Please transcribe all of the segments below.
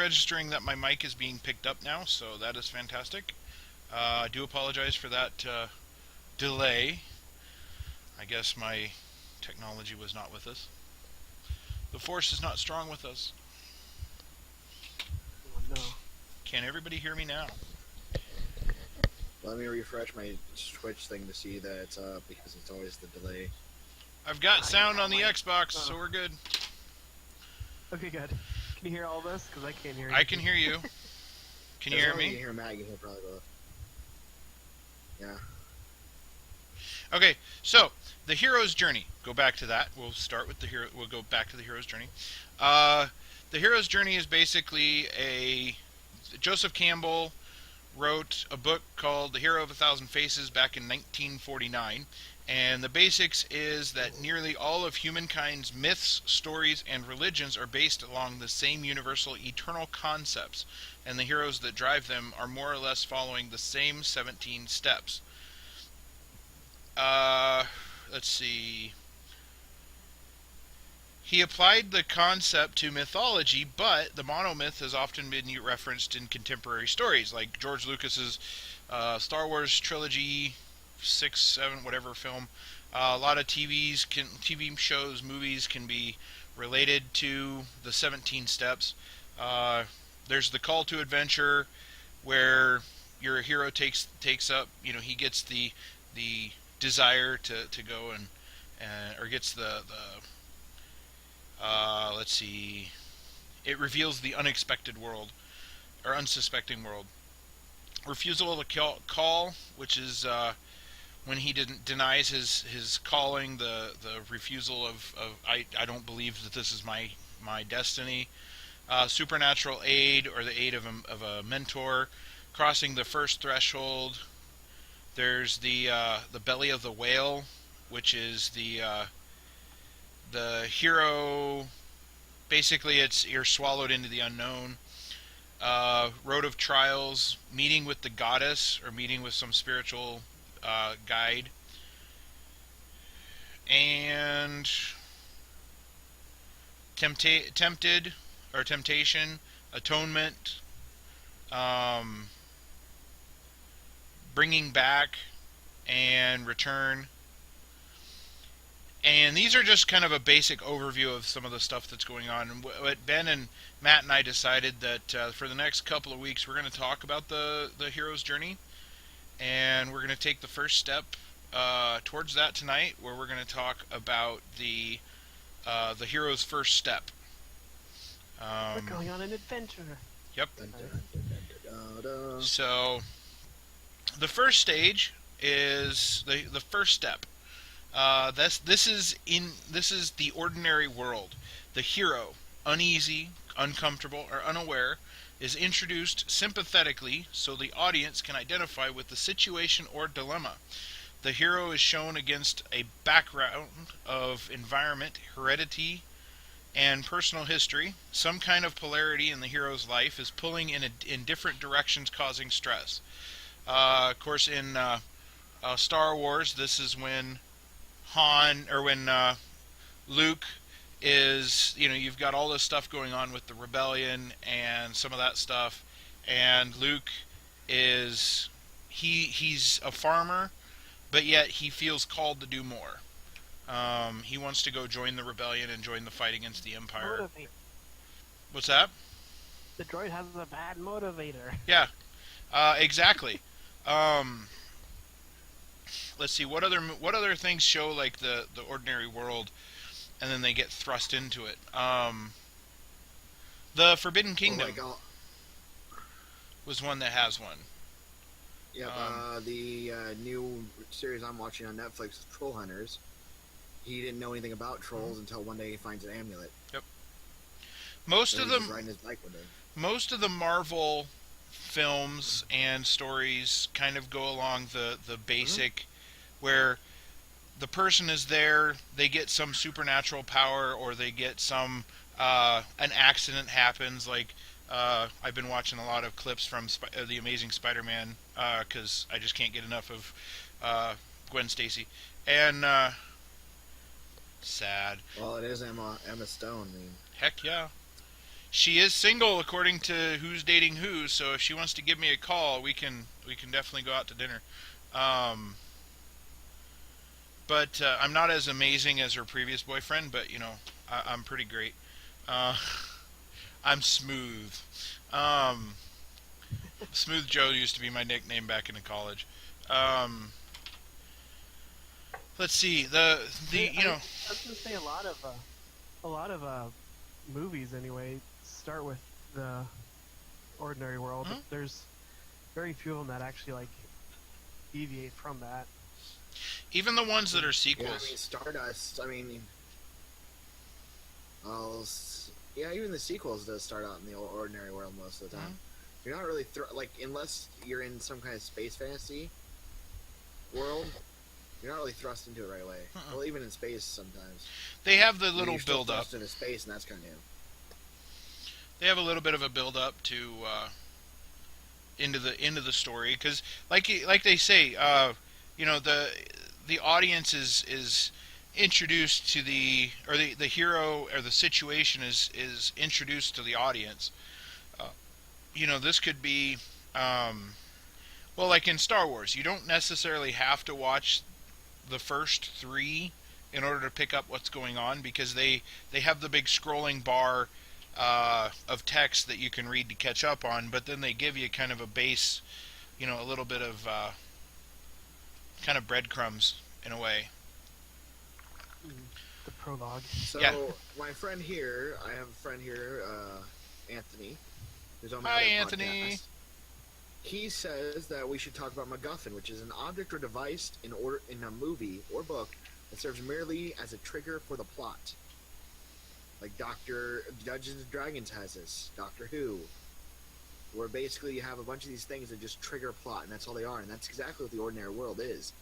registering that my mic is being picked up now, so that is fantastic. I do apologize for that delay. I guess my technology was not with us. The force is not strong with us. Oh, no. Can everybody hear me now? Let me refresh my Twitch thing to see that it's up because it's always the delay. I've got sound on the Xbox, so we're good. Okay, good. Can you hear all this? Because I can't hear you. I can hear you. Can you hear me? You hear Matt, you can hear probably both. Yeah. Okay, so the hero's journey. Go back to that. We'll start with the hero. We'll go back to the hero's journey. The hero's journey is basically Joseph Campbell wrote a book called The Hero of a Thousand Faces back in 1949. And the basics is that nearly all of humankind's myths, stories, and religions are based along the same universal eternal concepts, and the heroes that drive them are more or less following the same 17 steps. Let's see. He applied the concept to mythology, but the monomyth has often been referenced in contemporary stories, like George Lucas's Star Wars trilogy, 6, 7, whatever film. A lot of TV shows, movies can be related to the 17 steps. There's the call to adventure, where your hero takes up, he gets the desire to go or gets the let's see, it reveals the unexpected world, or unsuspecting world. Refusal to call, which is when he denies his calling, the refusal of I don't believe that this is my destiny. Supernatural aid, or the aid of a mentor. Crossing the first threshold. There's the belly of the whale, which is the hero. Basically, you're swallowed into the unknown. Road of trials, meeting with the goddess, or meeting with some spiritual guide. And tempted, or temptation, atonement, bringing back, and return. And these are just kind of a basic overview of some of the stuff that's going on. And what Ben and Matt and I decided that for the next couple of weeks we're going to talk about the hero's journey. And we're going to take the first step towards that tonight, where we're going to talk about the hero's first step. We're going on an adventure. Yep. So the first stage is the first step. This is the ordinary world. The hero, uneasy, uncomfortable, or unaware, is introduced sympathetically so the audience can identify with the situation or dilemma. The hero is shown against a background of environment, heredity, and personal history. Some kind of polarity in the hero's life is pulling in different directions, causing stress. Of course, in Star Wars, this is when Luke is, you've got all this stuff going on with the rebellion and some of that stuff, and Luke is, he's a farmer, but yet he feels called to do more. He wants to go join the rebellion and join the fight against the Empire. Motivate. What's that? The droid has a bad motivator. Yeah, exactly. Let's see, what other things show like the ordinary world, and then they get thrust into it. The Forbidden Kingdom was one that has one. Yeah, the new series I'm watching on Netflix is Troll Hunters. He didn't know anything about trolls until one day he finds an amulet. Yep. Most of them, riding his bike one day. Most of the Marvel films and stories kind of go along the basic, where the person is there, they get some supernatural power, or they get some an accident happens. Like I've been watching a lot of clips from the Amazing Spider-Man because I just can't get enough of Gwen Stacy, and sad. Well, it is Emma Stone. I mean, heck yeah. She is single according to Who's Dating Who, so if she wants to give me a call, we can definitely go out to dinner. Um, but I'm not as amazing as her previous boyfriend, but I'm pretty great. Uh, I'm smooth. Um, Smooth Joe used to be my nickname back in college. Um, let's see I was gonna say a lot of movies anyway start with the ordinary world. Mhm. But there's very few of them that actually like deviate from that. even the ones that are Yeah, I sequels. mean Stardust. I mean, yeah, even the sequels does start out in the ordinary world most of the time. You're not really like unless you're in some kind of space fantasy world. You're not really thrust into it right away. Uh-uh. Well, even in space sometimes. They have the I mean, little you're still build up. thrust into space, and that's kind of new. They have a little bit of a build up to into the story because, like they say, the audience is introduced to the hero or the situation is introduced to the audience. Uh, this could be, well, like in Star Wars, you don't necessarily have to watch the first three in order to pick up what's going on because they have the big scrolling bar of text that you can read to catch up on, but then they give you kind of a base, a little bit of kind of breadcrumbs in a way. The prologue. So Yeah. my friend here, I have a friend here, Anthony, who's on my Hi, other Anthony. podcast. He says that we should talk about MacGuffin, which is an object or device in a movie or book that serves merely as a trigger for the plot. Like Dungeons and Dragons has this, Doctor Who, where basically you have a bunch of these things that just trigger a plot, and that's all they are, and that's exactly what the ordinary world is.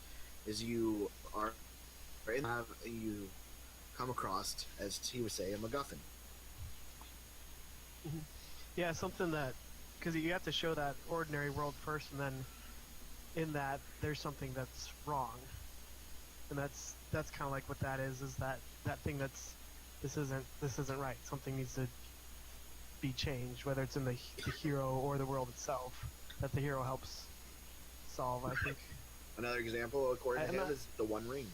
Is you you come across, as he would say, a MacGuffin. Yeah, something that because you have to show that ordinary world first, and then in that there's something that's wrong, and that's kind of like what that is that thing that's this isn't right. Something needs to be changed, whether it's in the hero or the world itself that the hero helps solve. I think. Another example, according to I'm him, not- is the One Ring.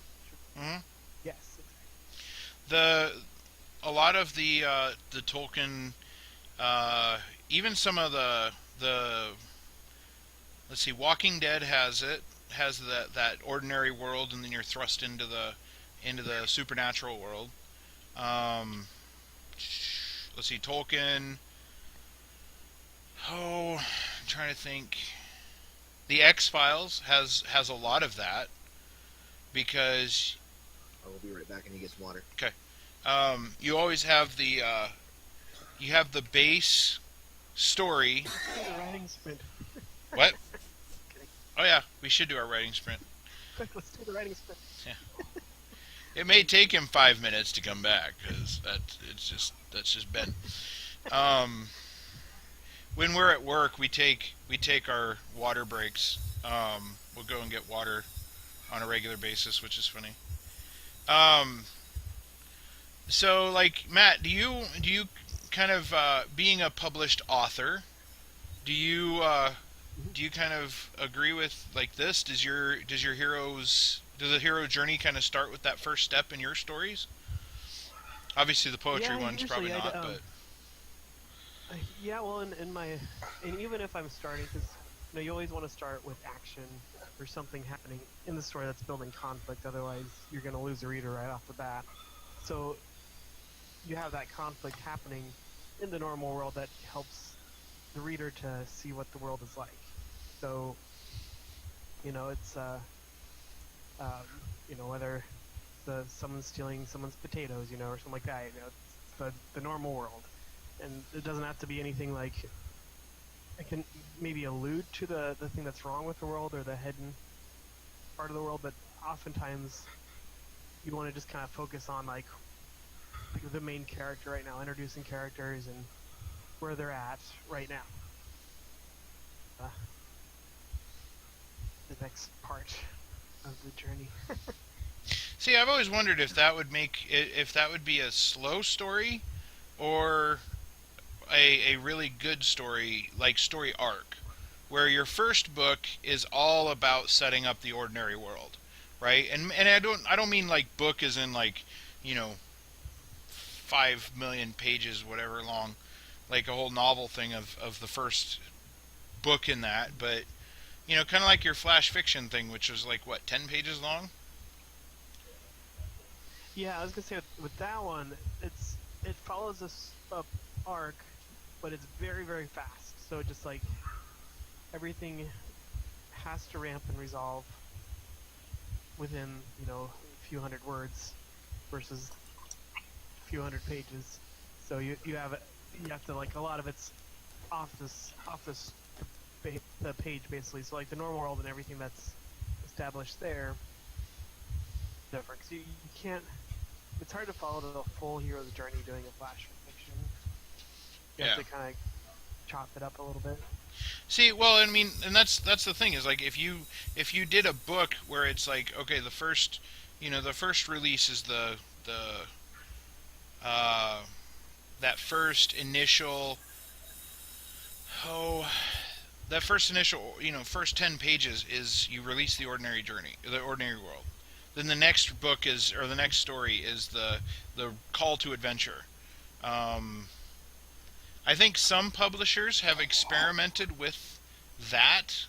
Hmm. Yes. A lot of the Tolkien, even some of the let's see, Walking Dead has that ordinary world, and then you're thrust into the supernatural world. Um, let's see, Tolkien. Oh, I'm trying to think. The X-Files has a lot of that because I will be right back, and he gets water. you always have the base story. The writing sprint. What? Oh yeah, we should do our writing sprint. Quick, let's do the writing sprint. It may take him 5 minutes to come back because that's just Ben. When we're at work, we take our water breaks. We'll go and get water on a regular basis, which is funny. So, like Matt, do you kind of being a published author? Do you kind of agree with like this? Does the hero journey kind of start with that first step in your stories? Obviously, the poetry Yeah, one's probably usually not, I'd, Yeah, well, and even if I'm starting, because you always want to start with action or something happening in the story that's building conflict. Otherwise, you're going to lose the reader right off the bat. So you have that conflict happening in the normal world that helps the reader to see what the world is like. So it's whether someone's stealing someone's potatoes, or something like that. It's the normal world. And it doesn't have to be anything like it can maybe allude to the thing that's wrong with the world or the hidden part of the world, but oftentimes you want to just kind of focus on like the main character right now, introducing characters and where they're at right now. The next part of the journey. See, I've always wondered if that would be a slow story, or a really good story, like story arc, where your first book is all about setting up the ordinary world, right? And I don't mean like book as in like, you know, 5 million pages, whatever long, like a whole novel thing of the first book in that, but you know, kind of like your flash fiction thing, which was like what, 10 pages long. Yeah, I was gonna say with that one, it follows this arc, but it's very very fast. So just like everything has to ramp and resolve within a few hundred words versus a few hundred pages. So you have to like a lot of it's off this the page basically. So like the normal world and everything that's established there different. 'Cause you can't. It's hard to follow the full hero's journey doing a flash fiction. You have Yeah. to kind of chop it up a little bit. See, well, I mean, and that's the thing is like if you did a book where it's like okay, the first release is the that first initial oh that first initial first 10 pages is you release the ordinary world. Then the next book is or the next story is the call to adventure. Um, I think some publishers have experimented with that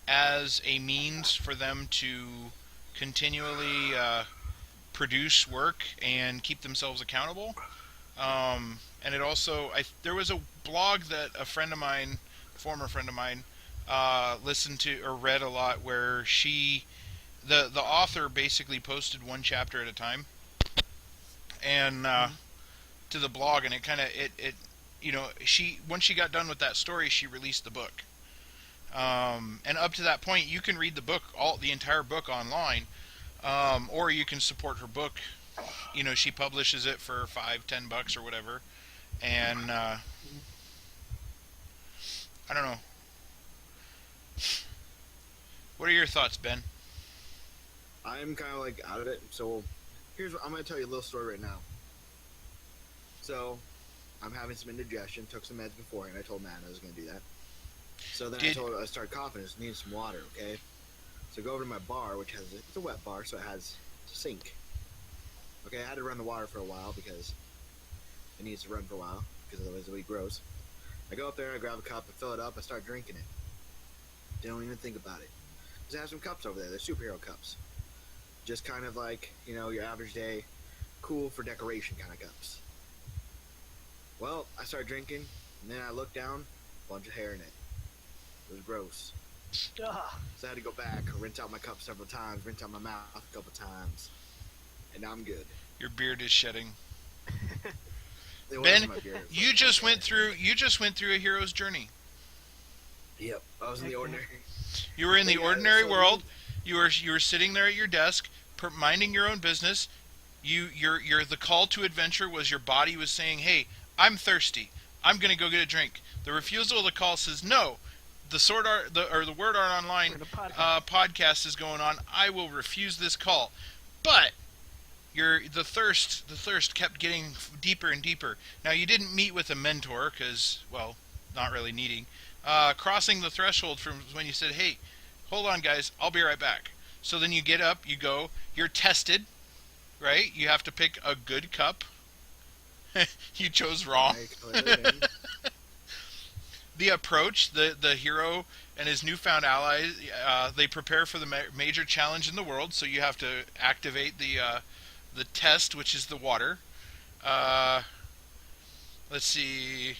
as a means for them to continually produce work and keep themselves accountable. And it also, there was a blog that a friend of mine, former friend of mine, listened to or read a lot, where the author basically posted one chapter at a time, and to the blog, and it kind of it she once she got done with that story, she released the book. And up to that point, you can read the entire book online, or you can support her book. She publishes it for $5-10 or whatever, and I don't know. What are your thoughts, Ben? I'm kind of like out of it. So I'm going to tell you a little story right now. So I'm having some indigestion. Took some meds before, and I told Matt I was going to do that. So then I started coughing. I just needed some water. Okay. So I go over to my bar, which it's a wet bar, so it's a sink. Okay, I had to run the water for a while because it needs to run for a while because otherwise it'll be gross. I go up there, I grab a cup, I fill it up, I start drinking it. Don't even think about it. Because I have some cups over there. They're superhero cups. Just kind of like, your average day, cool for decoration kind of cups. Well, I started drinking, and then I looked down, bunch of hair in it. It was gross. Ugh. So I had to go back, rinse out my cup several times, rinse out my mouth a couple times. And now I'm good. Your beard is shedding. It wasn't Ben, my beard, it was you my just hair. went through a hero's journey. Yep, I was in the ordinary. You were in the Yeah, ordinary so- world. You were sitting there at your desk, minding your own business. The call to adventure was your body was saying, "Hey, I'm thirsty. I'm gonna go get a drink." The refusal of the call says, "No, the Word Art Online We're in a podcast. podcast is going on. I will refuse this call." But the thirst kept getting deeper and deeper. Now you didn't meet with a mentor because, well, not really needing. Crossing the threshold from when you said, "Hey, hold on, guys, I'll be right back." So then you get up, you go, you're tested, right? You have to pick a good cup. You chose wrong. I clearly The approach, the hero and his newfound allies, they prepare for the major challenge in the world. So you have to activate the test, which is the water. Let's see.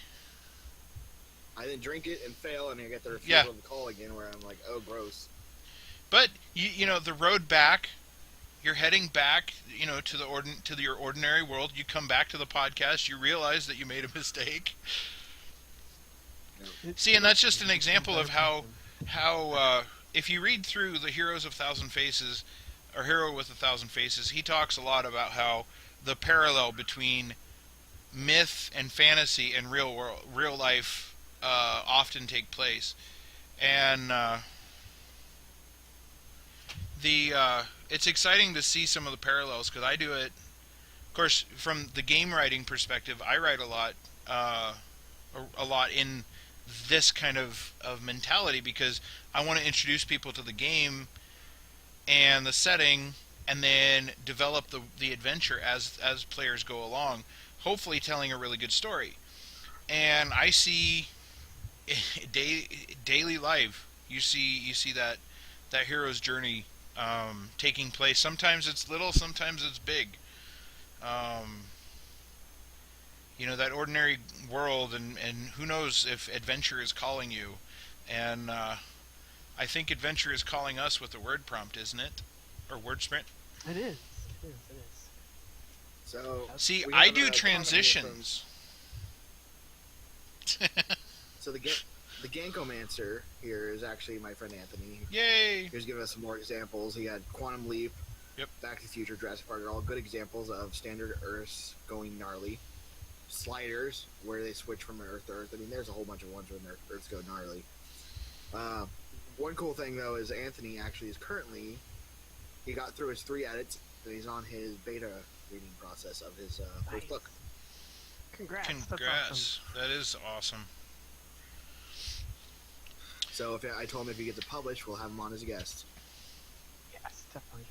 I then drink it and fail, and I get the refusal Yeah. of the call again, where I'm like, oh, gross. But the road back, you're heading back, to your ordinary world. You come back to the podcast. You realize that you made a mistake. See, and that's just an example of how if you read through the Heroes of Thousand Faces, or Hero with a Thousand Faces, he talks a lot about how the parallel between myth and fantasy and real life often take place, and it's exciting to see some of the parallels because I do it. Of course, from the game writing perspective, I write a lot a lot in this kind of mentality, because I want to introduce people to the game and the setting, and then develop the adventure as players go along, hopefully telling a really good story. And I see daily life. You see that hero's journey taking place. Sometimes it's little, sometimes it's big. Um, that ordinary world, and who knows if adventure is calling you. And I think adventure is calling us with the word prompt, isn't it? Or word sprint. It is. It is. It is. So See, we I have do a comment here transitions. So the Gankomancer here is actually my friend Anthony. Yay! He's giving us some more examples. He had Quantum Leap, Yep. Back to the Future, Jurassic Park are all good examples of standard Earths going gnarly. Sliders, where they switch from Earth to Earth. I mean, there's a whole bunch of ones where their Earths go gnarly. One cool thing, though, is Anthony actually is currently... He got through his 3 edits, and he's on his beta reading process of his first Nice. book. Congrats. That's Congrats! awesome. That is awesome. So if I told him if he gets it published, we'll have him on as a guest. Yes, definitely.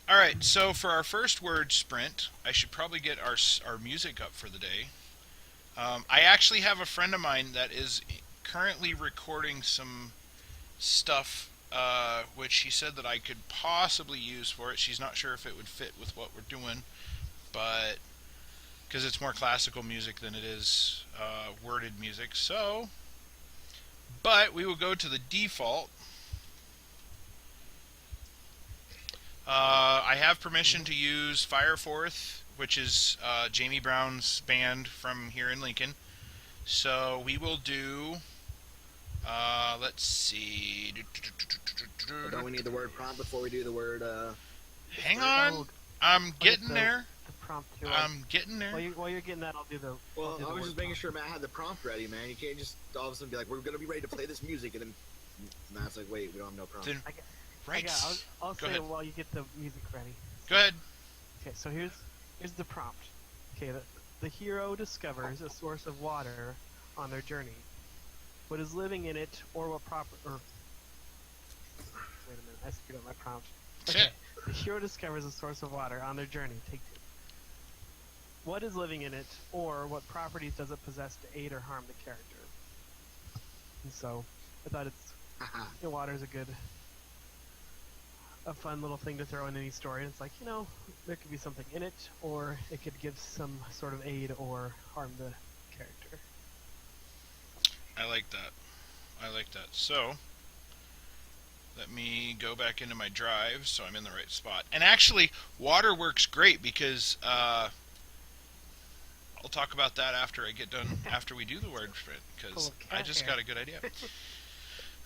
All right, so for our first word sprint, I should probably get our music up for the day. I actually have a friend of mine that is currently recording some stuff, which she said that I could possibly use for it. She's not sure if it would fit with what we're doing, but because it's more classical music than it is worded music. So, but we will go to the default. I have permission to use Fireforth, which is Jamie Brown's band from here in Lincoln. So we will do, let's see. But don't we need the word prompt before we do the word... Hang on. I'm getting the- there. The prompt too. I'm getting there. While you're getting that, I'll do the. Well, I'll do I the was word just making prompt. sure Matt had the prompt ready, man. You can't just all of a sudden be like, we're going to be ready to play this music, and then Matt's like, wait, we don't have no prompt. Then, I got, right. I'll Go say ahead. it while you get the music ready. Go ahead. Okay, so here's the prompt. Okay, the hero discovers a source of water on their journey. What is living in it, or what proper? Or wait a minute, I screwed up my prompt. Okay, the hero discovers a source of water on their journey. Take 2. What is living in it, or what properties does it possess to aid or harm the character? And so, I thought water is a fun little thing to throw in any story. It's like, there could be something in it, or it could give some sort of aid or harm the character. I like that. So, let me go back into my drive so I'm in the right spot. And actually, water works great because I'll talk about that after I get done, after we do the word sprint, because Full of I cat just hair. got a good idea.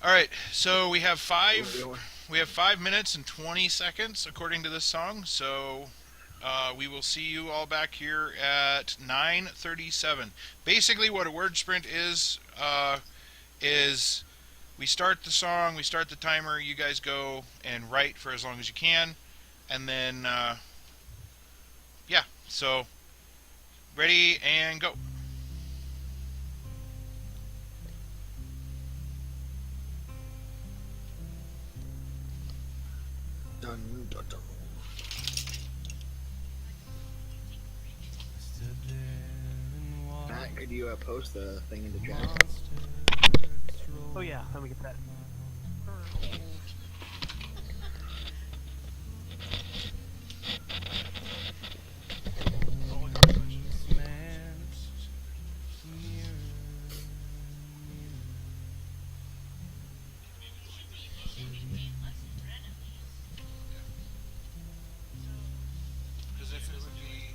All right, so we have 5 minutes and 20 seconds according to this song. So we will see you all back here at 9:37. Basically, what a word sprint is we start the song, we start the timer, you guys go and write for as long as you can, and then yeah. So ready and go. Dun, dun, dun. Matt, could you post the thing in the chat? Oh yeah, let me get that. Because if it would be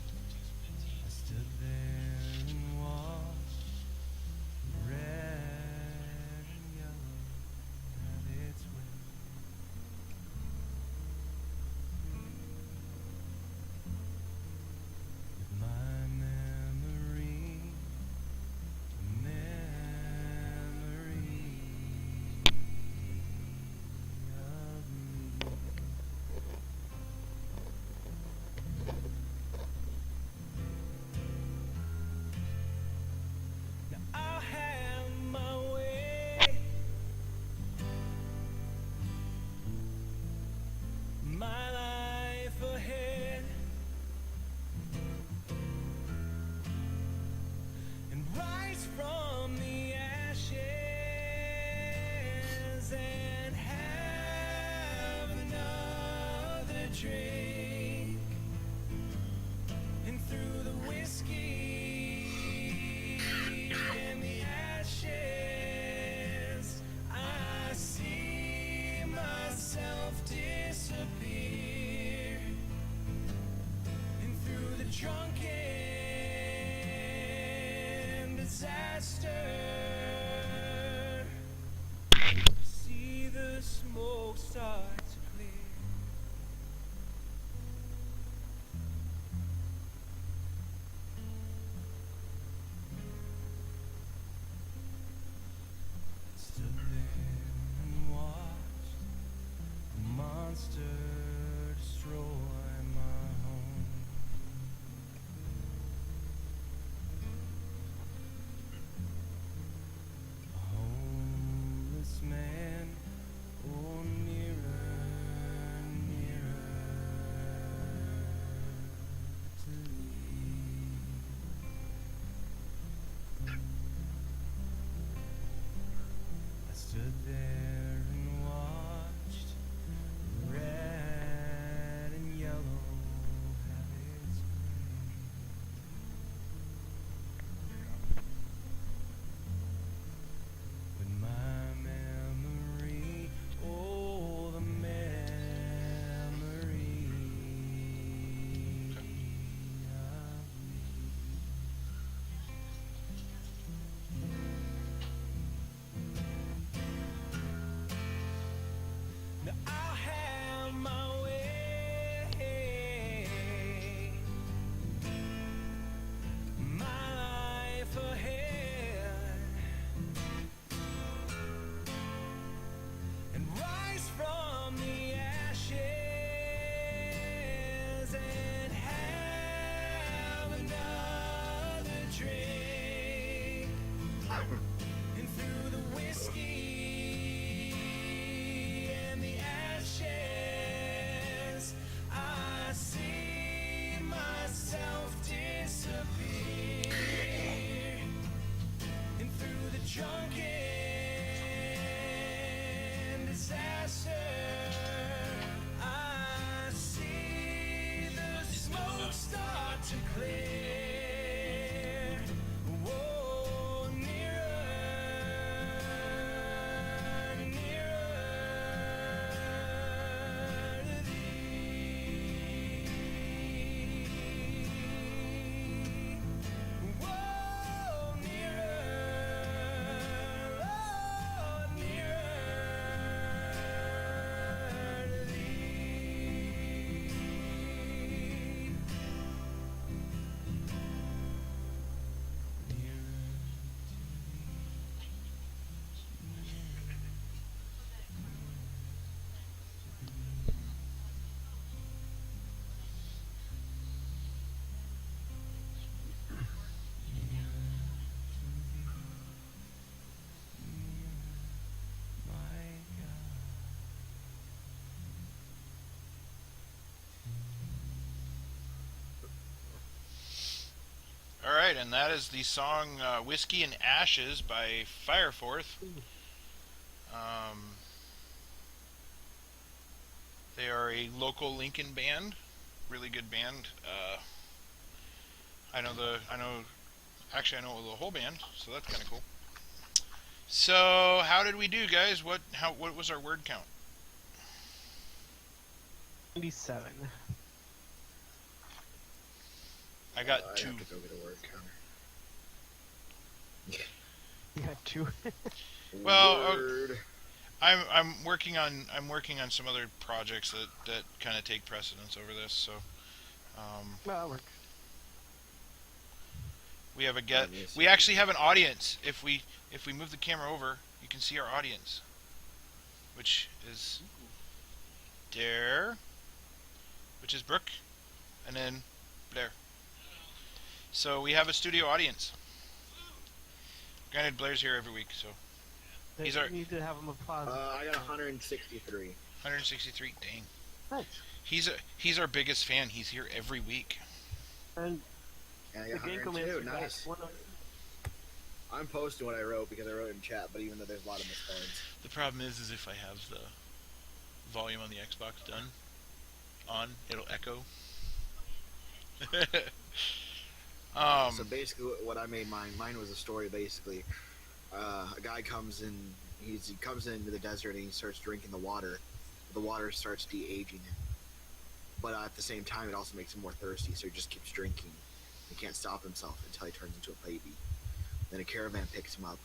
drink, and through the whiskey and the ashes, I see myself disappear, and through the drunken disaster, see the smoke start to clear. Stood there and watched the monster destroy my home. A homeless man, oh, nearer, nearer to thee. I stood there and watched red and yellow have its way. But my memory, oh, the memory of now I'll have my way, my life ahead, and rise from the ashes and have another drink, and through the whiskey and the ashes, I see myself disappear, and through the drunken disaster, I see the smoke start to clear. Whoa, nearer, nearer to thee. Whoa, nearer, nearer to thee. All right, and that is the song "Whiskey and Ashes" by Fireforth. They are a local Lincoln band, really good band. I know the whole band, so that's kind of cool. So, how did we do, guys? What was our word count? 97. I got I'd 2. have to go get a word counter. You got 2. Well, Word. I'm working on some other projects that kind of take precedence over this. So, Well, that works. we have a Obviously. we actually have an audience. If we move the camera over, you can see our audience, which is there, which is Brooke, and then Blair. So we have a studio audience. Granted, Blair's here every week, so He's You our- need to have him applause. I got 163. 163. Dang. Nice. He's our biggest fan. He's here every week. And And I the got Ganko 102. Man's Nice. one of- I'm posting what I wrote because I wrote it in chat, but even though there's a lot of misspellings. The problem is if I have the volume on the Xbox done, on, it'll echo. So basically, what I made mine was a story. Basically, a guy comes in. He comes into the desert and he starts drinking the water. The water starts de-aging him, but at the same time, it also makes him more thirsty. So he just keeps drinking. He can't stop himself until he turns into a baby. Then a caravan picks him up,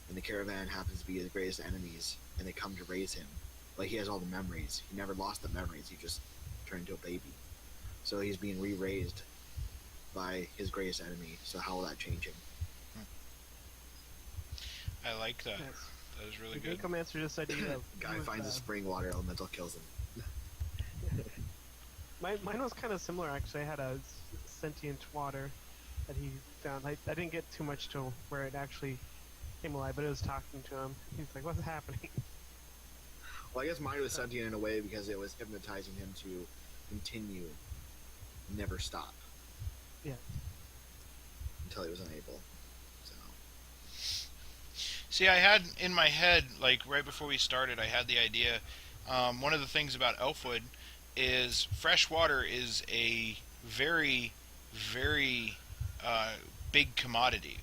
and the caravan happens to be his greatest enemies, and they come to raise him. Like, he has all the memories. He never lost the memories. He just turned into a baby. So he's being re-raised by his greatest enemy. So how will that change him? I like that. Yes. That was really The good. Necromancer just said, Guy finds a spring water elemental, kills him. Mine was kind of similar, actually. I had a sentient water that he found. I didn't get too much to where it actually came alive, but it was talking to him. He's like, what's happening? Well, I guess mine was sentient in a way because it was hypnotizing him to continue, never stop. Yeah. Until he was unable. So. See, I had in my head, like right before we started, I had the idea. One of the things about Elfwood is fresh water is a very, very big commodity,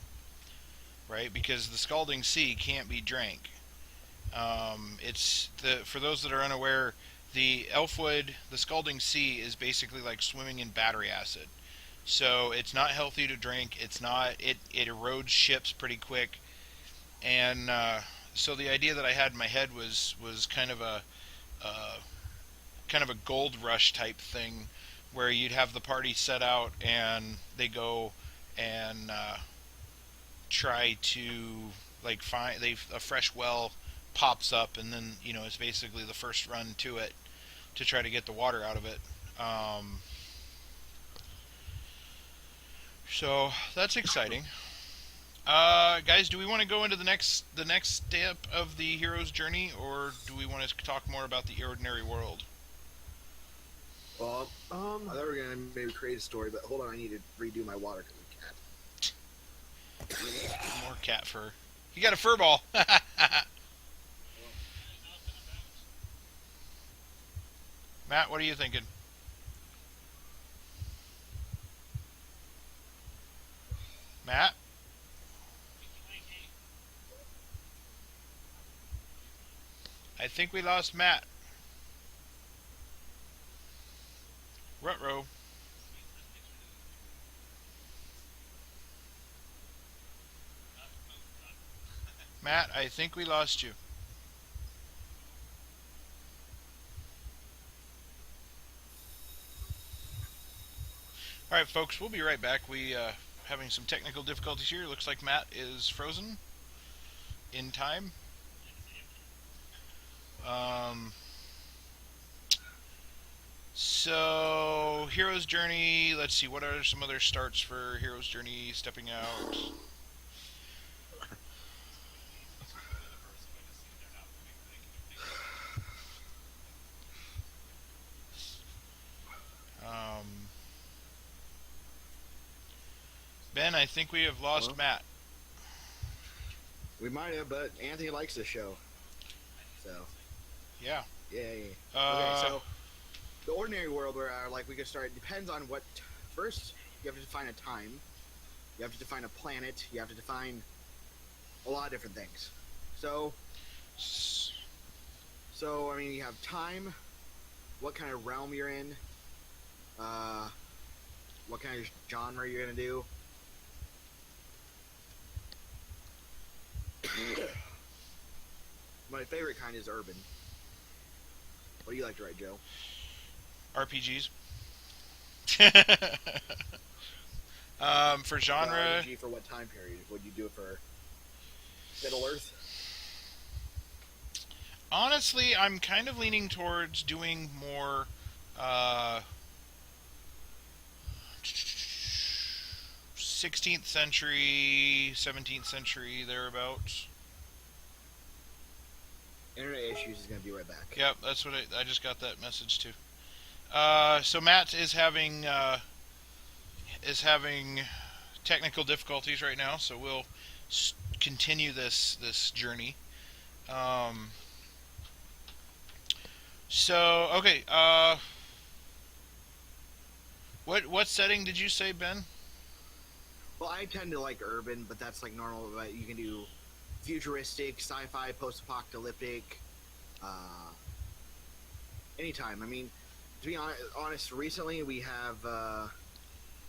right? Because the scalding sea can't be drank. For those that are unaware, the Elfwood, the scalding sea, is basically like swimming in battery acid. So it's not healthy to drink. It erodes ships pretty quick, and so the idea that I had in my head was kind of a gold rush type thing, where you'd have the party set out and they go and try to find a fresh well pops up, and then it's basically the first run to it to try to get the water out of it. So that's exciting. Guys, do we want to go into the next step of the hero's journey, or do we want to talk more about the ordinary world? Well, I thought we were gonna maybe create a story, but hold on, I need to redo my water because of cat. More cat fur. You got a fur ball. Matt, what are you thinking? Matt? I think we lost Matt. Ruh-roh. Matt, I think we lost you. Alright, folks, we'll be right back. We having some technical difficulties here. Looks like Matt is frozen in time. So, Hero's Journey, let's see, what are some other starts for Hero's Journey stepping out? Ben, I think we have lost Matt. We might have, but Anthony likes this show. So. Yeah. Yay. Okay, so the ordinary world where we could start, it depends on what. First, you have to define a time. You have to define a planet. You have to define a lot of different things. So I mean, you have time, what kind of realm you're in, what kind of genre you're gonna do. My favorite kind is urban. What do you like to write, Joe? RPGs. For genre... RPG for what time period? Would you do it for Middle Earth? Honestly, I'm kind of leaning towards doing more... 16th century, 17th century, thereabouts. Internet issues is going to be right back. Yep, that's what I just got that message too. So Matt is having technical difficulties right now, so we'll continue this journey. So okay, What setting did you say, Ben? Well, I tend to like urban, but that's like normal. But you can do futuristic, sci-fi, post-apocalyptic, uh, anytime. I mean, to be honest, recently we have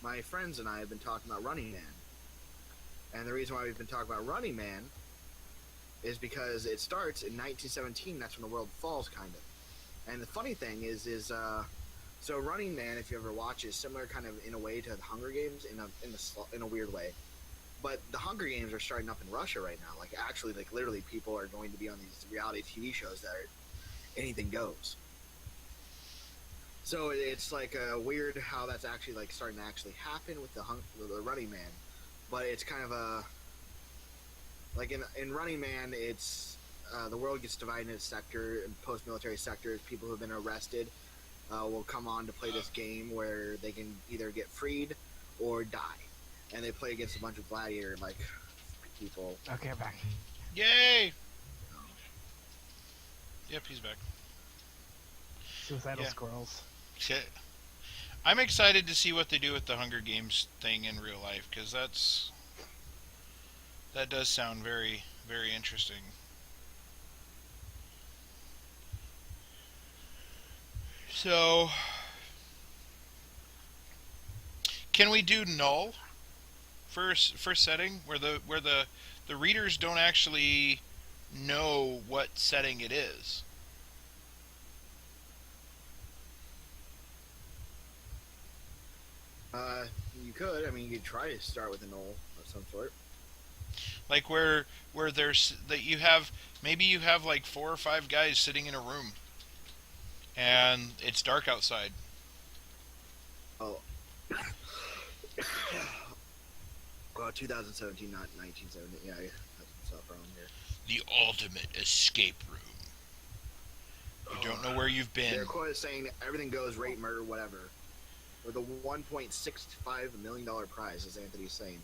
my friends and I have been talking about Running Man, and the reason why we've been talking about Running Man is because it starts in 1917. That's when the world falls, kind of. And the funny thing is so Running Man, if you ever watch, is similar kind of in a way to the Hunger Games in a weird way. But the Hunger Games are starting up in Russia right now. Like actually, like literally, people are going to be on these reality TV shows that are anything goes. So it's like weird how that's actually like starting to actually happen with the Running Man. But it's kind of a like in Running Man, it's the world gets divided into sector and post-military sectors. People who have been arrested will come on to play this game where they can either get freed or die, and they play against a bunch of gladiator like people. Okay, I'm back. Yay! Yep, he's back. Suicidal Yeah. squirrels. Okay. I'm excited to see what they do with the Hunger Games thing in real life, because that does sound very, very interesting. So, can we do null for setting where the readers don't actually know what setting it is? You could. I mean, you could try to start with a null of some sort. Like where there's that you have maybe you have like 4 or 5 guys sitting in a room, and it's dark outside. Oh. Well, 2017, not 1970. Yeah, that's not wrong here. The ultimate escape room. You don't know where you've been. Their quote is saying everything goes, rape, murder, whatever. With a $1.65 million prize, as Anthony's saying.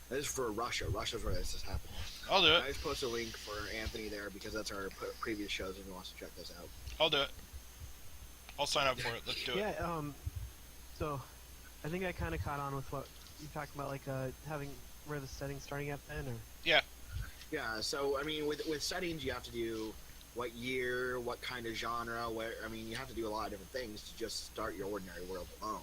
This is for Russia. Russia's where this is happening. I'll do it. I just posted a link for Anthony there because that's our previous shows if he wants to check those out. I'll do it. I'll sign up for it. Let's do it. Yeah. So, I think I kind of caught on with what you talked about, like having where the setting's starting at then, or Yeah, so I mean, with settings, you have to do what year, what kind of genre. I mean, you have to do a lot of different things to just start your ordinary world alone.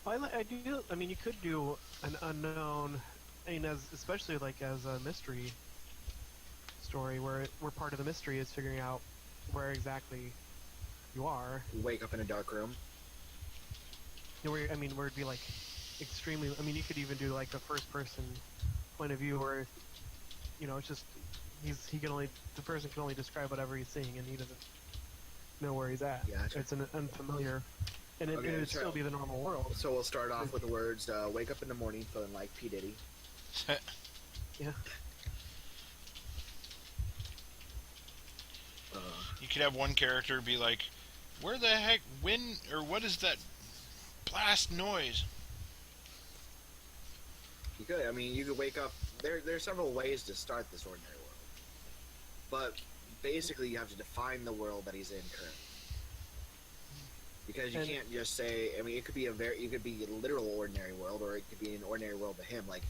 well, I do. I mean, you could do an unknown. I mean, especially like as a mystery story, where part of the mystery is figuring out where exactly you are. You wake up in a dark room. Where it'd be like extremely. I mean, you could even do like the first person point of view, where it's just the person can only describe whatever he's seeing, and he doesn't know where he's at. Yeah, It's an unfamiliar, and it would still be the normal world. So we'll start off with the words, wake up in the morning feeling like P. Diddy. Yeah. You could have one character be like, "Where the heck? When or what is that blast noise?" You could. I mean, you could wake up. There's several ways to start this ordinary world, but basically, you have to define the world that he's in currently. Because you can't just say. I mean, it could be it could be a literal ordinary world, or it could be an ordinary world to him. Like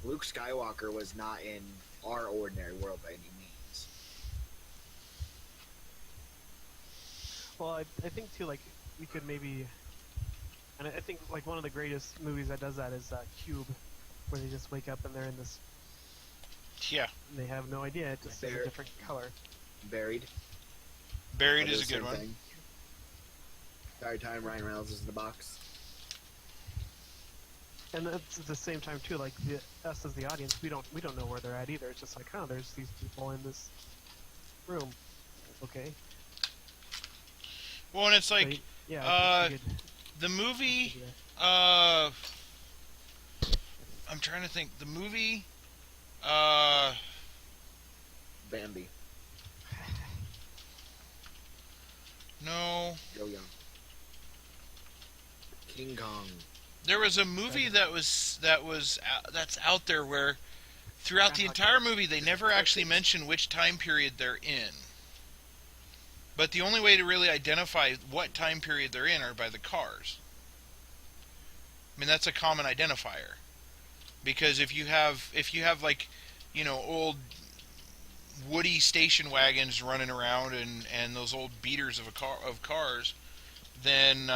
Luke Skywalker was not in our ordinary world by any means. Well, I think too, like we could maybe, and I think like one of the greatest movies that does that is Cube, where they just wake up and they're in this. Yeah, And they have no idea. It just is a different color. Buried. Buried I'll do is a the good same one. thing. Entire time Ryan Reynolds is in the box. And at the same time too, like us as the audience, we don't know where they're at either. It's just like, oh, there's these people in this room. Okay. Well, and it's So, like yeah. uh, you could the movie. do that. I'm trying to think. The movie. Bambi. No. Joe Young. King Kong. There was a movie that's out there where throughout the entire movie they never actually mention which time period they're in. But the only way to really identify what time period they're in are by the cars. I mean, that's a common identifier. Because if you have like, old woody station wagons running around and those old beaters of cars, then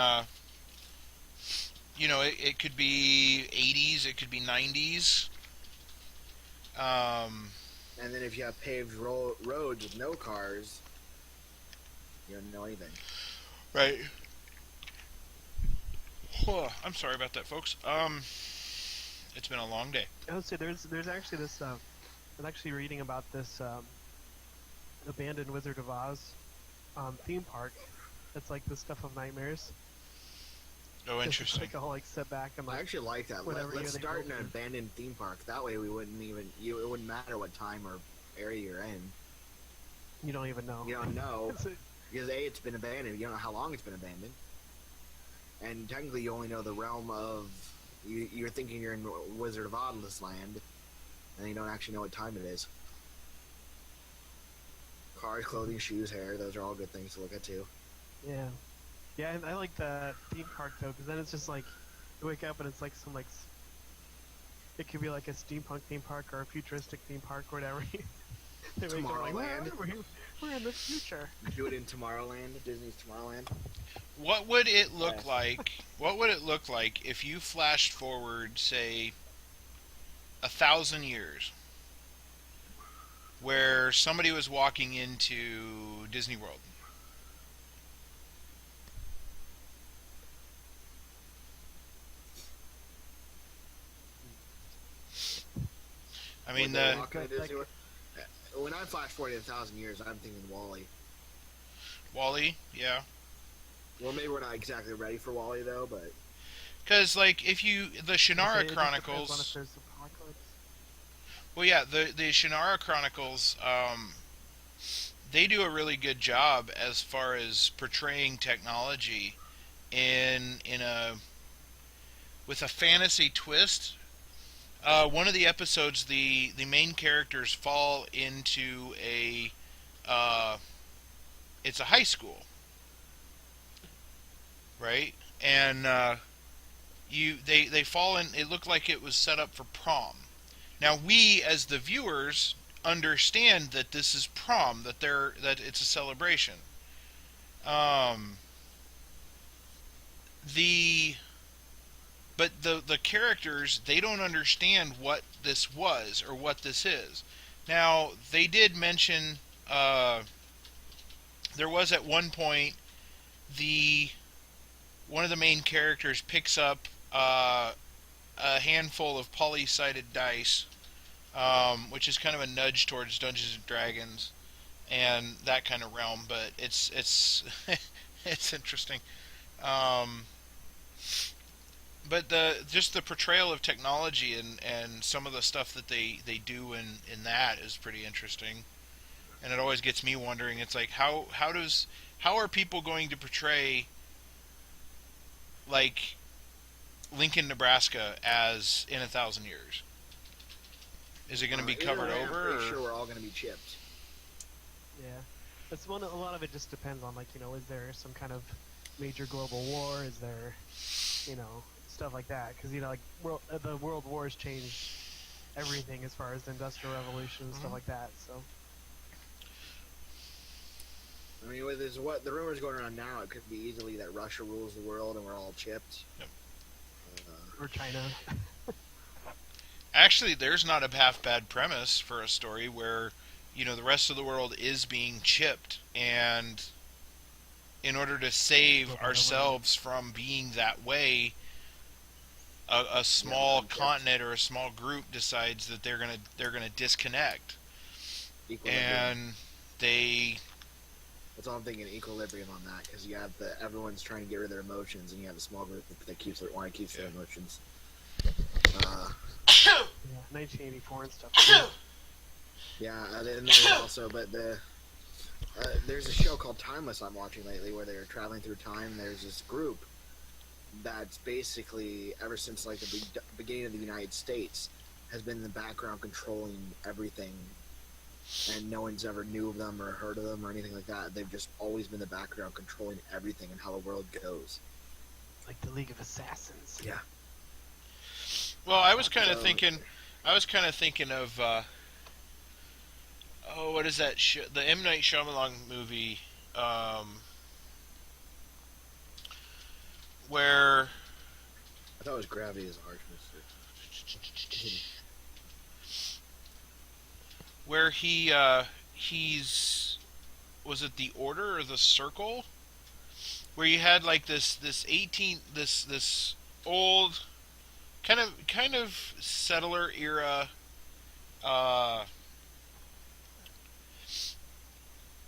it could be 80s, it could be 90s. And then if you have paved roads with no cars, you don't know anything. Right. I'm sorry about that, folks. It's been a long day. I would say there's actually this. I was actually reading about this abandoned Wizard of Oz theme park. That's like the stuff of nightmares. Oh, Just interesting. like all like sit back and I like actually like that. whatever Let's year they start in go an to. abandoned theme park. That way, we wouldn't even it wouldn't matter what time or area you're in. You don't even know. You don't know It's because A, it's been abandoned. You don't know how long it's been abandoned, and technically, you only know the realm of. You're thinking you're in Wizard of Oz land, and you don't actually know what time it is. Cars, clothing, shoes, hair, those are all good things to look at too. yeah, yeah. I like the theme park though, because then it's just like you wake up and it's like some like it could be like a steampunk theme park or a futuristic theme park or whatever. They wake up like, Tomorrowland. we're in the future. Do it in Tomorrowland, Disney's Tomorrowland. What would it look Yes. like? What would it look like if you flashed forward, say, 1,000 years, where somebody was walking into Disney World? I mean, Would they the walk into like- Disney World? When I flash forward 1,000 years, I'm thinking Wall-E. Wall-E, yeah. Well, maybe we're not exactly ready for Wall-E though, but Because, like, if you the It Shannara depends on if Chronicles. there's apocalypse. Well, yeah, the Shannara Chronicles, they do a really good job as far as portraying technology in a with a fantasy twist. One of the episodes, the main characters fall into it's a high school, right? And they fall in. It looked like it was set up for prom. Now we, as the viewers, understand that this is prom, that it's a celebration. But the characters, they don't understand what this was or what this is. Now they did mention there was at one point one of the main characters picks up a handful of poly-sided dice, which is kind of a nudge towards Dungeons and Dragons and that kind of realm. But it's it's interesting. But just the portrayal of technology and some of the stuff that they do in that is pretty interesting, and it always gets me wondering. It's like how are people going to portray like Lincoln, Nebraska as in 1,000 years? Is it going to be either covered way, over? I'm pretty Or? sure we're all going to be chipped. Yeah, that's one. A lot of it just depends on, like, is there some kind of major global war? Is there, stuff like that? Because like the world wars changed everything as far as the industrial revolution and stuff like that. So I mean, with what the rumors going around now, it could be easily that Russia rules the world and we're all chipped. Yep. or China. Actually, there's not a half bad premise for a story where the rest of the world is being chipped, and in order to save ourselves from being that way, a small unchipped. continent or a small group decides that they're gonna disconnect, Equilibrium. and they That's all I'm thinking. Equilibrium on that, because you have everyone's trying to get rid of their emotions, and you have a small group that want to keep their emotions. Yeah, 1984 and stuff. Yeah, and then there's also, but there's a show called Timeless I'm watching lately where they're traveling through time. There's this group that's basically, ever since like the beginning of the United States, has been in the background controlling everything, and no one's ever knew of them or heard of them or anything like that. They've just always been in the background controlling everything and how the world goes. Like the League of Assassins. Yeah. Well, I was kind of So, thinking. I was kind of thinking of. Oh, what is that? The M Night Shyamalan movie, where I thought it was Gravity as Arch Mister. where he's, was it the Order or the Circle, where you had like this 18 this old kind of settler era uh,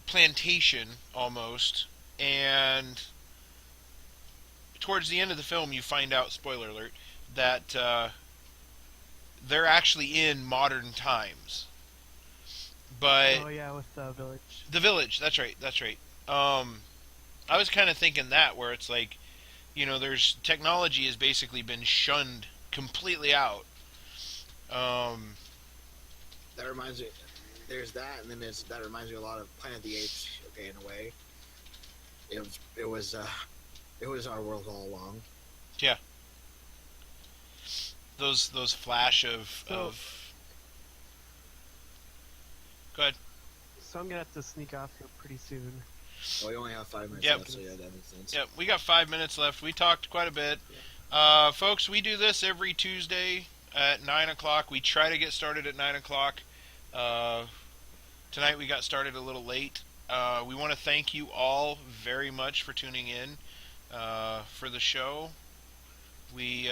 plantation almost, and towards the end of the film you find out, spoiler alert, that they're actually in modern times. But Oh yeah, with the village. the village, that's right, that's right. I was kind of thinking that, where it's like, there's technology has basically been shunned completely out. Um, That reminds me. There's that, and then that reminds me a lot of Planet of the Apes. Okay, in a way, it was our world all along. yeah, those flash of So- of. Go ahead. So I'm gonna have to sneak off here pretty soon. Well, we only have 5 minutes Yep. left, so yeah, that makes sense. Yep, we got 5 minutes left. We talked quite a bit. Folks, we do this every Tuesday at 9 o'clock. We try to get started at 9 o'clock. Tonight we got started a little late. We want to thank you all very much for tuning in for the show. We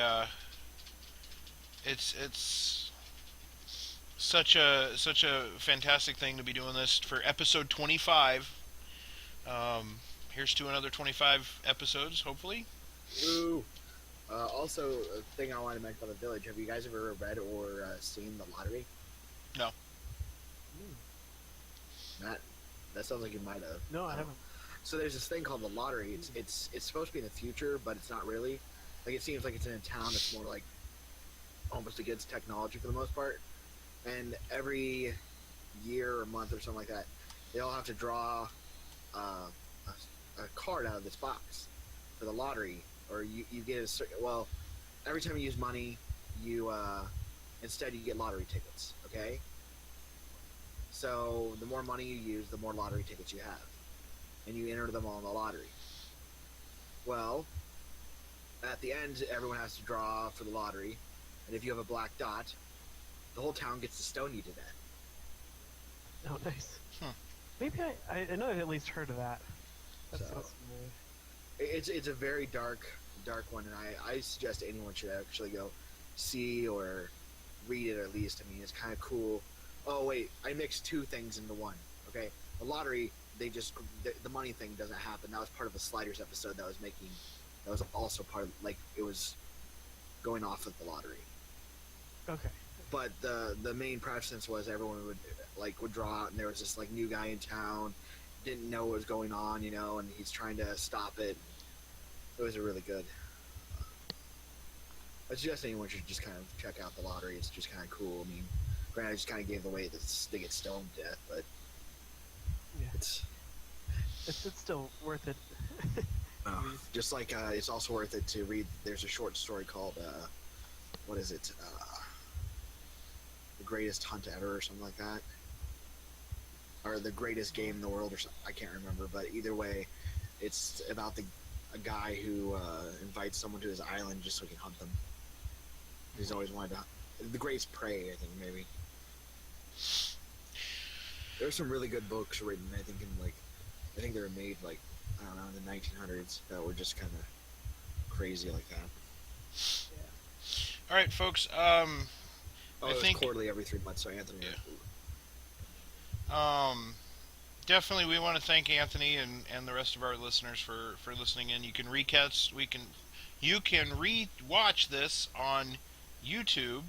it's such a fantastic thing to be doing this for episode 25. Here's to another 25 episodes, hopefully. Ooh. Also, a thing I wanted to mention about the village. Have you guys ever read or seen The Lottery? No. That sounds like you might have. No, I haven't. So there's this thing called The Lottery. It's supposed to be in the future, but it's not really. Like, it seems like it's in a town that's more like almost against technology for the most part. And every year or month or something like that, they all have to draw a card out of this box for the lottery, or you get a certain. Well, every time you use money, you instead you get lottery tickets. Okay. So the more money you use, the more lottery tickets you have, and you enter them all in the lottery. Well, at the end, everyone has to draw for the lottery, and if you have a black dot, the whole town gets to stone you to death. Oh, nice. Hmm. Maybe I know I've at least heard of that. That So- sounds familiar. It's a very dark one, and I suggest anyone should actually go see or read it at least. I mean, it's kind of cool. Oh wait, I mixed two things into one. Okay, the lottery, the money thing doesn't happen. That was part of a Sliders episode that was making. That was also part of, like, it was going off of the lottery. Okay. But the main preference was everyone would draw out, and there was this like new guy in town, didn't know what was going on, and he's trying to stop it. It was a really good. I suggest anyone should just kind of check out The Lottery. It's just kind of cool. I mean, granted, I just kind of gave away that they get stoned to death, but Yeah. it's It's still worth it. just like it's also worth it to read. There's a short story called what is it? The Greatest Hunt Ever, or something like that, or The Greatest Game in the World, or something. I can't remember, but either way, it's about a guy who invites someone to his island just so he can hunt them. He's always wanted to. The Greatest Prey, I think, maybe. There's some really good books written. I think they were made like, I don't know, in the 1900s that were just kind of crazy like that. All right, folks. Oh, I it was think quarterly every 3 months. So Anthony. definitely we want to thank Anthony and the rest of our listeners for listening in. You can you can re-watch this on YouTube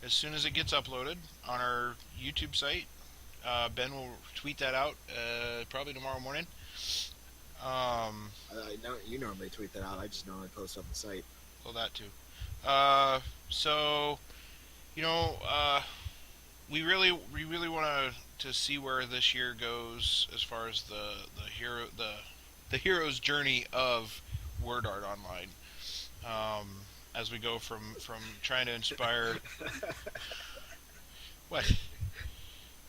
as soon as it gets uploaded on our YouTube site. Ben will tweet that out probably tomorrow morning. I know you normally tweet that out. I just normally post on the site. Well, that too. So, we really want to see where this year goes as far as the hero's journey of Word Art Online. as we go from trying to inspire. What?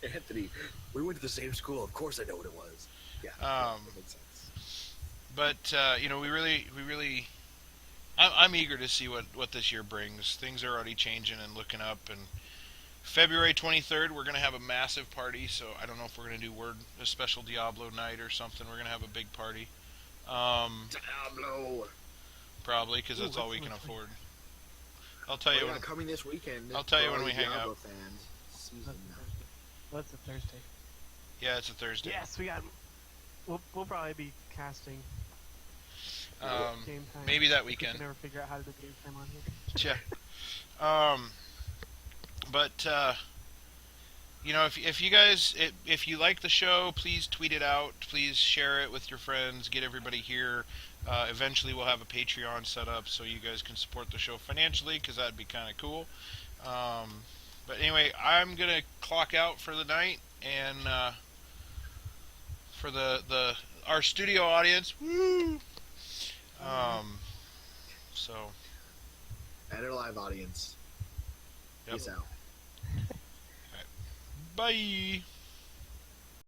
Anthony, we went to the same school. Of course, I know what it was. Yeah, Um, that makes sense. But we really, I'm eager to see what this year brings. Things are already changing and looking up. And February 23rd, we're gonna have a massive party. So I don't know if we're gonna do a special Diablo night or something. We're gonna have a big party, Diablo. probably because that's Ooh, all we that's can much fun. afford. I'll tell you. Yeah, When, coming this weekend. I'll tell you for when all we hang Diablo up. Fans, season That's a Thursday. yeah, it's a Thursday. Yes, we got. We'll probably be casting game time. Maybe that We weekend. can never figure out how to do game time on here. Yeah. But if you guys if you like the show, please tweet it out. Please share it with your friends. Get everybody here. Eventually, we'll have a Patreon set up so you guys can support the show financially, because that'd be kind of cool. But anyway, I'm gonna clock out for the night, and for our studio audience, woo. So. And our live audience. Yep. Peace out. Bye.